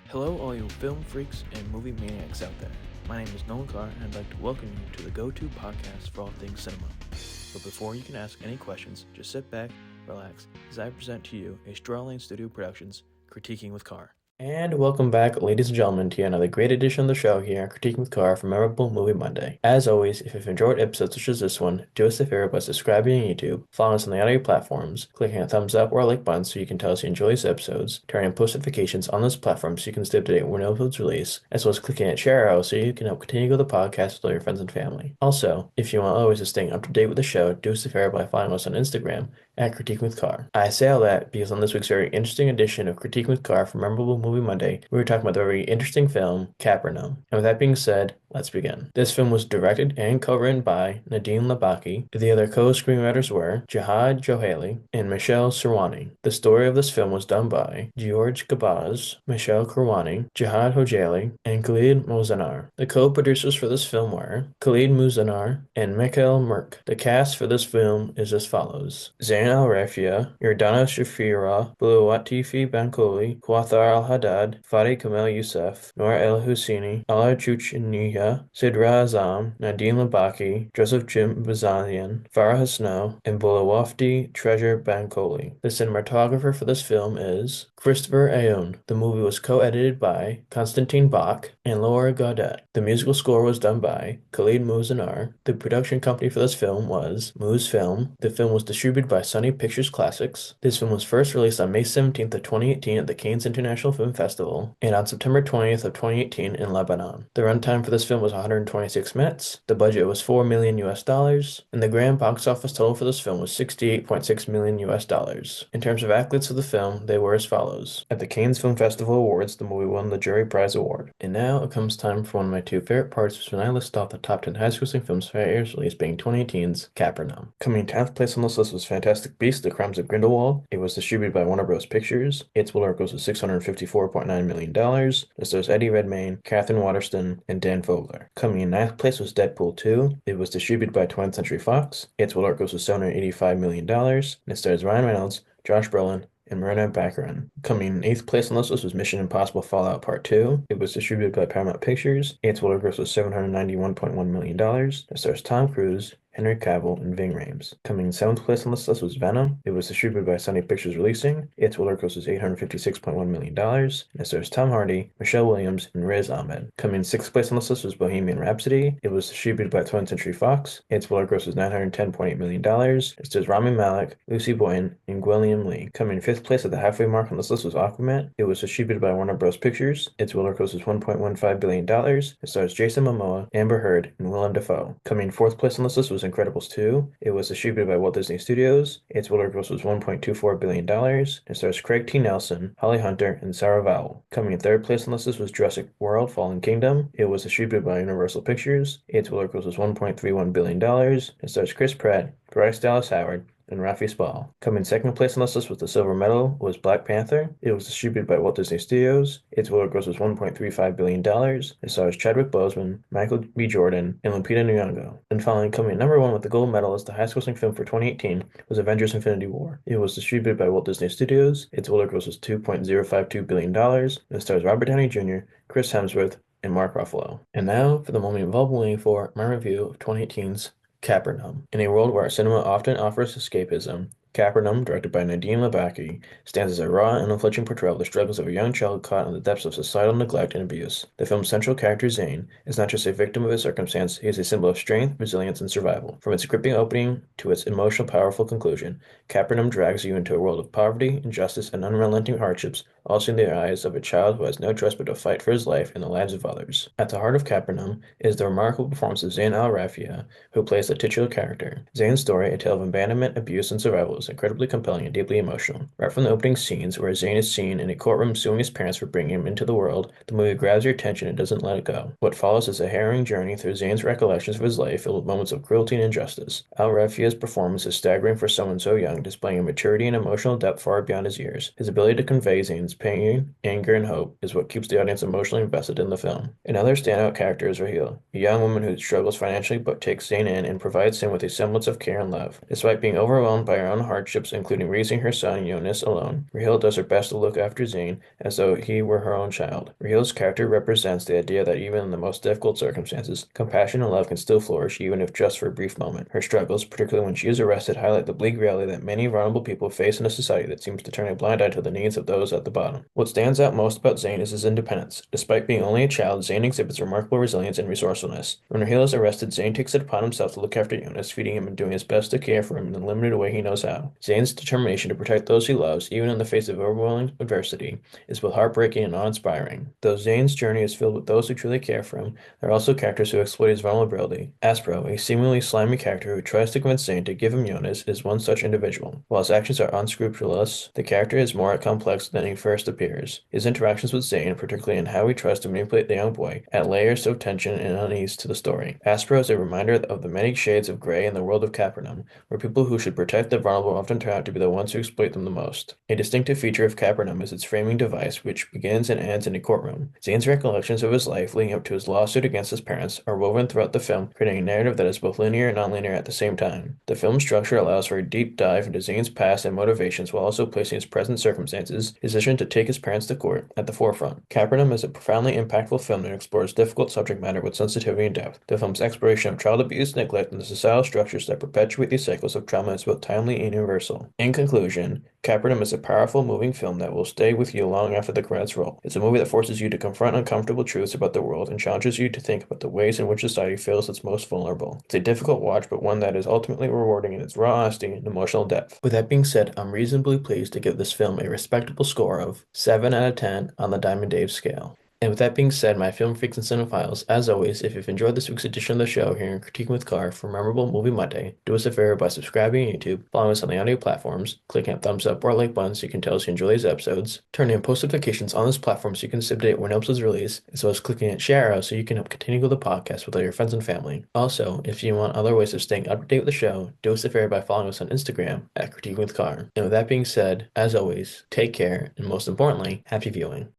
Hello, all you film freaks and movie maniacs out there. My name is Nolan Carr, and I'd like to welcome you to the go-to podcast for all things cinema. But before you can ask any questions, just sit back, relax, as I present to you a Strawlane Studio Productions Critiquing with Carr. And welcome back, ladies and gentlemen, to another great edition of the show here on Critiquing with Carr for Memorable Movie Monday. As always, if you've enjoyed episodes such as this one, do us a favor by subscribing on YouTube, following us on the audio platforms, clicking a thumbs up or a like button so you can tell us you enjoy these episodes, turning on post notifications on this platform so you can stay up to date when episodes release, as well as clicking at share arrow so you can help continue to grow the podcast with all your friends and family. Also, if you want always to stay up to date with the show, do us a favor by following us on Instagram at Critiquing with Carr. I say all that because on this week's very interesting edition of Critiquing with Carr for Memorable Movie Monday, we were talking about the very interesting film, CAPERNAUM. And with that being said, let's begin. This film was directed and co-written by Nadim Labaki. The other co-screenwriters were Jihad Johali and Michelle Sirwani. The story of this film was done by George Gabaz, Michelle Kirwani, Jihad Hojali, and Khalid Mozanar. The co-producers for this film were Khalid Mozanar and Mikhail Merk. The cast for this film is as follows: Zain Al-Rafia, Yardana Shafira, Bulawatifi Bankoli, Quathar Al-Haddad, Fadi Kamal Youssef, Noor El-Husseini, Ala Chuchniya, Sidra Azam, Nadim Labaki, Joseph Jim Bazanian, Farah Hasno, and Bulawafdi Treasure Bankoli. The cinematographer for this film is Christopher Ayoun. The movie was co-edited by Konstantin Bach and Laura Gaudet. The musical score was done by Khalid Mozanar. The production company for this film was Moose Film. The film was distributed by Sony Pictures Classics. This film was first released on May 17th of 2018 at the Cannes International Film Festival and on September 20th of 2018 in Lebanon. The runtime for this film was 126 minutes. The budget was $4 million and the grand box office total for this film was $68.6 million In terms of accolades of the film, they were as follows. At the Cannes Film Festival Awards, the movie won the Jury Prize Award. And now it comes time for one of my two favorite parts, when I list off the top 10 highest-grossing films for year's release, being 2018's CAPERNAUM. Coming in 10th place on this list was Fantastic Beasts: The Crimes of Grindelwald. It was distributed by Warner Bros. Pictures. Its worldwide gross was $654.9 million. It stars Eddie Redmayne, Catherine Waterston, and Dan Fogler. Coming in 9th place was Deadpool 2. It was distributed by 20th Century Fox. Its worldwide gross was $785 million. And it stars Ryan Reynolds, Josh Brolin, and Marina Baccarin. Coming in 8th place on this list was Mission Impossible Fallout Part 2. It was distributed by Paramount Pictures. Its worldwide gross was $791.1 million. It stars Tom Cruise, Henry Cavill, and Ving Rhames. Coming in 7th place on this list was Venom. It was distributed by Sony Pictures Releasing. Its worldwide gross was $856.1 million. And it stars Tom Hardy, Michelle Williams, and Riz Ahmed. Coming in 6th place on this list was Bohemian Rhapsody. It was distributed by 20th Century Fox. Its worldwide gross was $910.8 million. It stars Rami Malek, Lucy Boynton, and Gwilliam Lee. Coming in 5th place at the halfway mark on this list was Aquaman. It was distributed by Warner Bros. Pictures. Its worldwide gross was $1.15 billion. It stars Jason Momoa, Amber Heard, and Willem Dafoe. Coming in 4th place on this list was Incredibles 2. It was distributed by Walt Disney Studios. Its worldwide gross was $1.24 billion. It stars Craig T. Nelson, Holly Hunter, and Sarah Vowell. Coming in 3rd place on this list was Jurassic World: Fallen Kingdom. It was distributed by Universal Pictures. Its worldwide gross was $1.31 billion. It stars Chris Pratt, Bryce Dallas Howard, and Rafi Spall. Coming in 2nd place on this list with the silver medal was Black Panther. It was distributed by Walt Disney Studios. Its worldwide gross was $1.35 billion. It stars Chadwick Boseman, Michael B. Jordan, and Lupita Nyong'o. And finally, coming in number 1 with the gold medal as the highest-grossing film for 2018 was Avengers: Infinity War. It was distributed by Walt Disney Studios. Its worldwide gross was $2.052 billion. It stars Robert Downey Jr., Chris Hemsworth, and Mark Ruffalo. And now for the moment you've all been waiting for, my review of 2018's CAPERNAUM. In a world where cinema often offers escapism, CAPERNAUM, directed by Nadim Labaki, stands as a raw and unflinching portrayal of the struggles of a young child caught in the depths of societal neglect and abuse. The film's central character, Zain, is not just a victim of his circumstance, he is a symbol of strength, resilience, and survival. From its gripping opening to its emotional, powerful conclusion, CAPERNAUM drags you into a world of poverty, injustice, and unrelenting hardships, all seen through the eyes of a child who has no choice but to fight for his life and the lives of others. At the heart of CAPERNAUM is the remarkable performance of Zain Al-Rafia, who plays the titular character. Zain's story, a tale of abandonment, abuse, and survival, is incredibly compelling and deeply emotional. Right from the opening scenes, where Zain is seen in a courtroom suing his parents for bringing him into the world, the movie grabs your attention and doesn't let it go. What follows is a harrowing journey through Zain's recollections of his life filled with moments of cruelty and injustice. Al-Rafia's performance is staggering for someone so young, displaying a maturity and emotional depth far beyond his years. His ability to convey Zain's pain, anger, and hope is what keeps the audience emotionally invested in the film. Another standout character is Raheel, a young woman who struggles financially but takes Zane in and provides him with a semblance of care and love. Despite being overwhelmed by her own hardships, including raising her son Jonas alone, Raheel does her best to look after Zane as though he were her own child. Raheel's character represents the idea that even in the most difficult circumstances, compassion and love can still flourish even if just for a brief moment. Her struggles, particularly when she is arrested, highlight the bleak reality that many vulnerable people face in a society that seems to turn a blind eye to the needs of those at the bottom. What stands out most about Zane is his independence. Despite being only a child, Zane exhibits remarkable resilience and resourcefulness. When Raheel is arrested, Zane takes it upon himself to look after Jonas, feeding him and doing his best to care for him in the limited way he knows how. Zane's determination to protect those he loves, even in the face of overwhelming adversity, is both heartbreaking and awe-inspiring. Though Zane's journey is filled with those who truly care for him, there are also characters who exploit his vulnerability. Aspro, a seemingly slimy character who tries to convince Zane to give him Jonas, is one such individual. While his actions are unscrupulous, the character is more complex than he first appears. His interactions with Zane, particularly in how he tries to manipulate the young boy, add layers of tension and unease to the story. Aspro is a reminder of the many shades of gray in the world of CAPERNAUM, where people who should protect the vulnerable often turn out to be the ones who exploit them the most. A distinctive feature of CAPERNAUM is its framing device, which begins and ends in a courtroom. Zane's recollections of his life leading up to his lawsuit against his parents are woven throughout the film, creating a narrative that is both linear and nonlinear at the same time. The film's structure allows for a deep dive into Zane's past and motivations while also placing his present circumstances, his decision to take his parents to court, at the forefront. CAPERNAUM is a profoundly impactful film that explores difficult subject matter with sensitivity and depth. The film's exploration of child abuse, neglect, and the societal structures that perpetuate these cycles of trauma is both timely and universal. In conclusion, CAPERNAUM is a powerful, moving film that will stay with you long after the credits roll. It's a movie that forces you to confront uncomfortable truths about the world and challenges you to think about the ways in which society feels its most vulnerable. It's a difficult watch, but one that is ultimately rewarding in its raw honesty and emotional depth. With that being said, I'm reasonably pleased to give this film a respectable score of 7 out of 10 on the Diamond Dave scale. And with that being said, my film freaks and cinephiles, as always, if you've enjoyed this week's edition of the show here in Critiquing with Carr for Memorable Movie Monday, do us a favor by subscribing on YouTube, following us on the audio platforms, clicking that thumbs up or like button so you can tell us you enjoy these episodes, turning on post notifications on this platform so you can stay up to date when episodes release, as well as clicking that share arrow so you can help continue with the podcast with all your friends and family. Also, if you want other ways of staying up to date with the show, do us a favor by following us on Instagram at Critiquing with Carr. And with that being said, as always, take care, and most importantly, happy viewing.